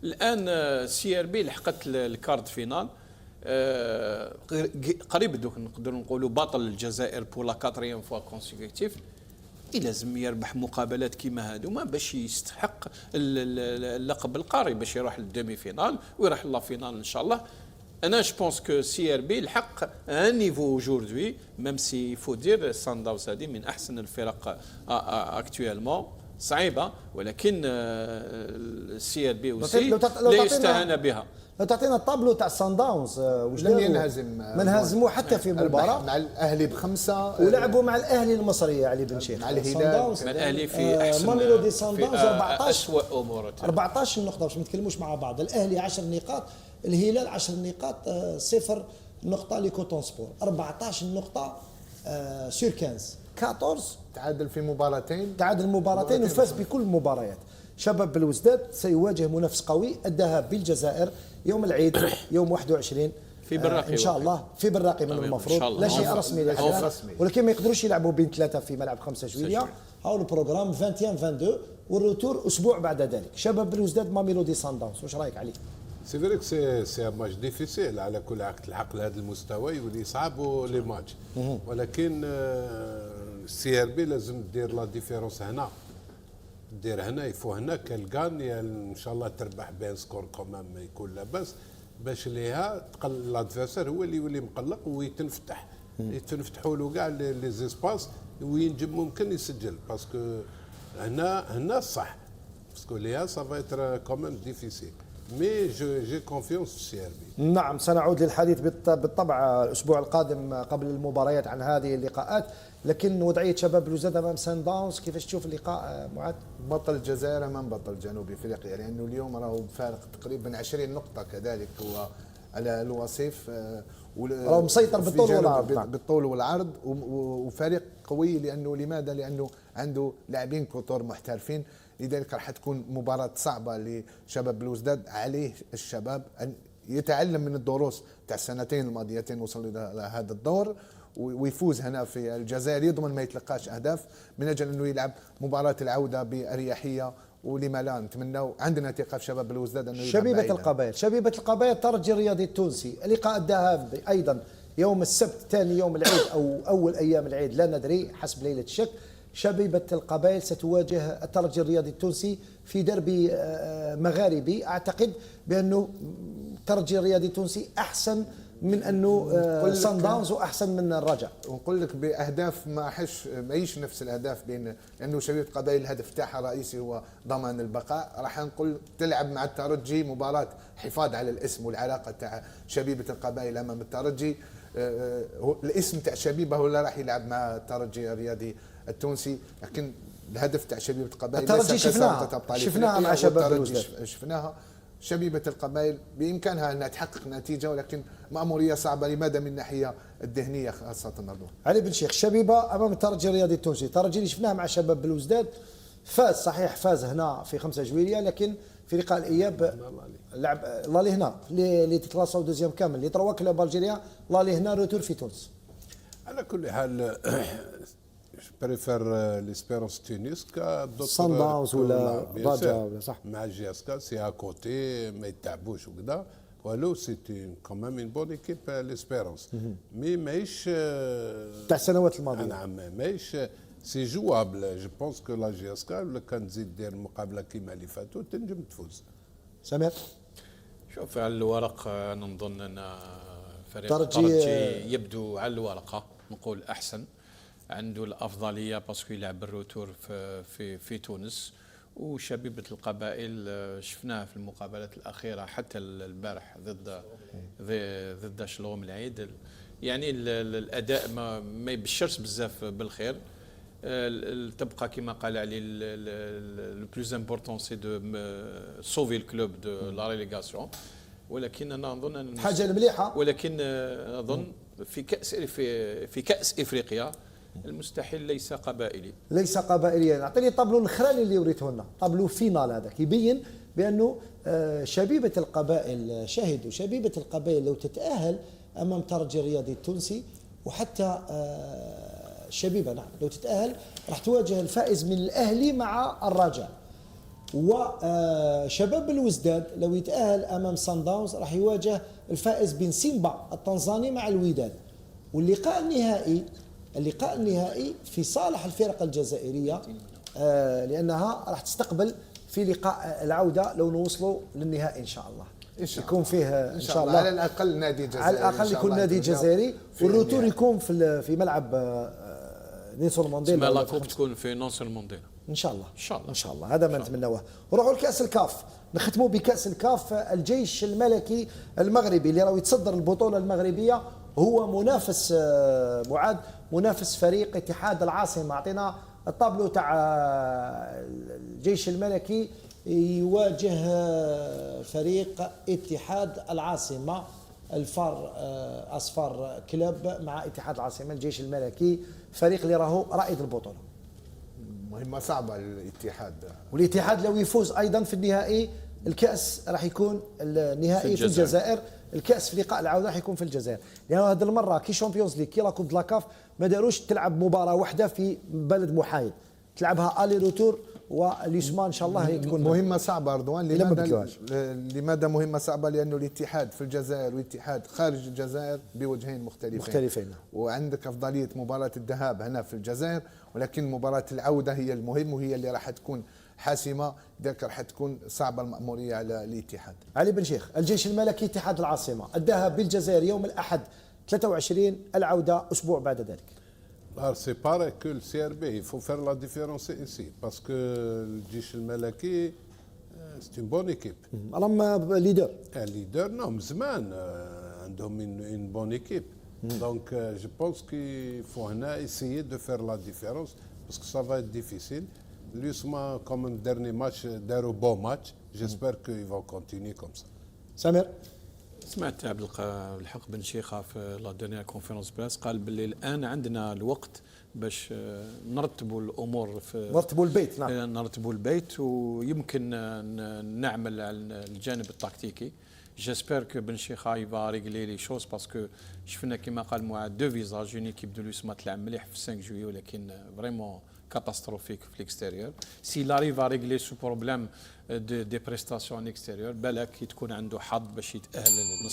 الان سي ار بي لحقت الكارد فينال، قريب دوك نقدروا نقولوا بطل الجزائر بور لا كاتريام فوا كونسيكوتيف. لازم يربح مقابلات كيما هذوما باش يستحق اللقب القاري، باش يروح للدومي فينال ويروح لا فينال ان شاء الله. انا جو بونس كو سي ار بي الحق ان نيفو اجوردي، ميم سي فو دير سان داونز هذه من احسن الفرق اكتويلمون، صعيبه، ولكن السي ار بي وسي لا يستهان بها. لو تعطينا الطابلو تاع سان داونز واش لم ينهزم، ما انهزموا حتى في مباراه مع الاهلي ب5 ولعبوا مع الاهلي المصري علي بن شيخ، مع الهلال، مع الاهلي في احسن ماميلودي سان داونز 14 نقطه باش ما نتكلموش مع بعض. الاهلي 10 نقاط، الهلال 10 نقاط، 0 نقطه لكوتون سبور، 14 نقطه سور 15 تعادل في مباراتين، تعادل مباراتين وفاز بكل المباريات. شباب بلوزداد سيواجه منافس قوي، الذهاب بالجزائر يوم العيد يوم 21 في براقي ان شاء الله، في براقي من المفروض، لا شيء رسمي للحين، ولكن ما يقدروش يلعبوا بين 3 في ملعب 5 جويلية. هاو البروغرام 21 22 والروتور اسبوع بعد ذلك. شباب بلوزداد ماميلودي سان داونز، واش رايك علي؟ سي فريك سي ان ماتش ديفيسيل، على كل حال تلحق لهذا المستوى يولي صعب لي ماتش، ولكن السي ار بي لازم دير لا ديفيرونس هنا، دير هنا يفو هنا كالكان ان شاء الله تربح بين سكور كومام ما يكون لاباس، باش ليها تقل لادفيرسير هو اللي يولي مقلق ويتنفتح، يتنفتحوا له كاع لي زيسباس وينجم ممكن يسجل، باسكو هنا صح، باسكو ليها سافا ايتر كومام ديفيسيل، مي جي كونفيونس في السي ار بي. نعم، سنعود للحديث بالطبع الاسبوع القادم قبل المباريات عن هذه اللقاءات، لكن وضعيه شباب بلوزداد امام سان داونز كيفاش تشوف اللقاء معاذ؟ بطل الجزائر امام بطل جنوب افريقيا، لانه اليوم راهو بفارق تقريبا 20 نقطه، كذلك هو على الوصيف، راهو مسيطر بالطول والعرض، بالطول والعرض، وفريق قوي. لماذا؟ لانه عنده لاعبين كثر محترفين، لذلك راح تكون مباراة صعبة لشباب بلوزداد. عليه الشباب أن يتعلم من الدروس تاع السنتين الماضيتين، وصل إلى هذا الدور ويفوز هنا في الجزائر، يضمن ما يتلقاش أهداف من أجل أنه يلعب مباراة العودة بأريحية. ولما لا نتمنى، عندنا ثقة في شباب بلوزداد أنه شبيبة القبائل، شبيبة القبائل الترجي الرياضي التونسي، اللقاء الذهاب أيضا يوم السبت ثاني يوم العيد أو أول أيام العيد لا ندري حسب ليلة الشك. شبيبة القبائل ستواجه الترجي الرياضي التونسي في دربي مغاربي. أعتقد بأنه الترجي الرياضي التونسي أحسن من أنه سان داونز وأحسن من الرجاء. ونقول لك بأهداف ماهيش نفس الأهداف، بين لأنه شبيبة القبائل الهدف تاعها الرئيسي هو ضمان البقاء. راح نقول تلعب مع الترجي مباراة حفاظ على الاسم والعلاقة تاع شبيبة القبائل أمام الترجي. الاسم تاع شبيبة هو اللي راح يلعب مع الترجي الرياضي التونسي، لكن الهدف تاع شبيبة القبائل الترجي شفناها مع شباب بلوزداد، شفناها. شبيبة القبائل بإمكانها أنها تحقق نتيجة، ولكن مأمورية صعبة. لماذا؟ من الناحية الذهنية خاصة. رضوان علي بن شيخ، شبيبة أمام الترجي الرياضي التونسي، الترجي اللي شفناه مع شباب بلوزداد فاز، صحيح فاز هنا في 5 جويلية، لكن في لقاء الإياب لعب لالي هنا اللي تكلاسو دوزيام كامل اللي تروا كلوب الجيريا، لالي هنا روتور في تونس. على كل حال بريفير ليسبيرونس تونس سان داونز ولا رجاء ولا صح، مع جي اس كا سي اكوتي ما يتعبوش وكذا، ولو سي كومام اون بون ايكيب ليسبيرونس، مي ماهيش تاع السنوات الماضيه. نعم ماهيش سي جوابل. جو بونس كو لا جي اس كا ولا كان تزيد دير مقابله كيما اللي فاتوا تنجم تفوز. سمير، شوف على الورق انا نظن ان فريق الترجي يبدو على الورقه نقول احسن، عنده الافضليه باسكو يلعب الروتور في تونس. وشبيبه القبائل شفناه في المقابلات الاخيره حتى البارح ضد شلوم العيد، يعني الاداء ما يبشرش بزاف بالخير. تبقى كما قال علي لو بلوز امبورطون سي دو سوفي الكلوب دو لا ريليغاسيون، ولكن انا اظن ان حاجه مليحه، ولكن اظن في كاس افريقيا المستحيل ليس قبائلي، ليس قبائليا. اعطيني طابلو الاخراني اللي وريته لنا، طابلو فينال هذاك يبين بانه شبيبه القبائل، شاهدوا شبيبه القبائل لو تتاهل امام ترجي الرياضي التونسي، وحتى شبيبه نعم لو تتاهل راح تواجه الفائز من الاهلي مع الرجاء. وشباب الوزداد لو يتأهل أمام سان داونز راح يواجه الفائز بين سيمبا التنزاني مع الوداد. واللقاء النهائي في صالح الفرق الجزائرية، لأنها راح تستقبل في لقاء العودة لو نوصلوا للنهائي إن شاء الله. يكون فيه إن شاء الله على الأقل نادي جزائري، على الأقل يكون نادي جزائري، والروتور يكون في ملعب نيلسون مانديلا. لا كوب تكون في نونسون مانديلا ان شاء الله. ان شاء الله ان شاء الله، هذا ما نتمناه. نروحوا لكاس الكاف، نختموا بكاس الكاف. الجيش الملكي المغربي اللي راهو يتصدر البطوله المغربيه هو منافس معاد، منافس فريق اتحاد العاصمه. اعطينا الطابلو تاع الجيش الملكي يواجه فريق اتحاد العاصمه الفار اصفار كلوب مع اتحاد العاصمه. الجيش الملكي فريق اللي راهو رائد البطوله، مهمة صعبة للاتحاد. والاتحاد لو يفوز ايضا في النهائي الكاس راح يكون النهائي في الجزائر. الكاس في لقاء العوده راح يكون في الجزائر، لان هذه المره كي شامبيونز ليغ كي لا كوب دلاكاف ما داروش تلعب مباراه واحده في بلد محايد، تلعبها الي روتور، واليسما ان شاء الله تكون مهمة صعبة رضوان. لماذا مهمة صعبة؟ لأنه الاتحاد في الجزائر والاتحاد خارج الجزائر بوجهين مختلفين. وعندك أفضلية مباراة الذهاب هنا في الجزائر، ولكن مباراة العودة هي المهم، وهي اللي راح تكون حاسمة، ذاك راح تكون صعبة المأمورية على الاتحاد. علي بن شيخ، الجيش الملكي اتحاد العاصمة، الذهاب بالجزائر يوم الأحد 23، العودة أسبوع بعد ذلك. Alors c'est pareil que le CRB, il faut faire la différence ici, parce que le Djish el-Malaki, c'est une bonne équipe. راهم ليدر. Un leader, non, مزمان عندهم une bonne équipe. Donc je pense qu'il faut essayer de faire la différence, parce que ça va être difficile. L'USMA, comme un dernier match, d'un bon match, j'espère qu'ils vont continuer comme ça. سامر، سمعت عبد الحق بن شيخة في لا ديرنيير كونفيرونس بريس قال باللي الان عندنا الوقت باش نرتبوا الامور، في نرتبوا البيت. نعم، نرتبوا البيت، ويمكن نعمل على الجانب التكتيكي. جيسبر كو بن شيخة يفا ريغلي لي شوز، باسكو شفنا كما قال معاد دو فيزاج، اون ايكيب دو لوسما تلعب مليح في 5 جويي، ولكن فريمون كاتاستروفيك في الاكستيريور. سي لاريف ا ريغلي سو بروبليم دي بريستاسيون اكستيريور، بالك تكون عنده حظ باش يتاهل للنصف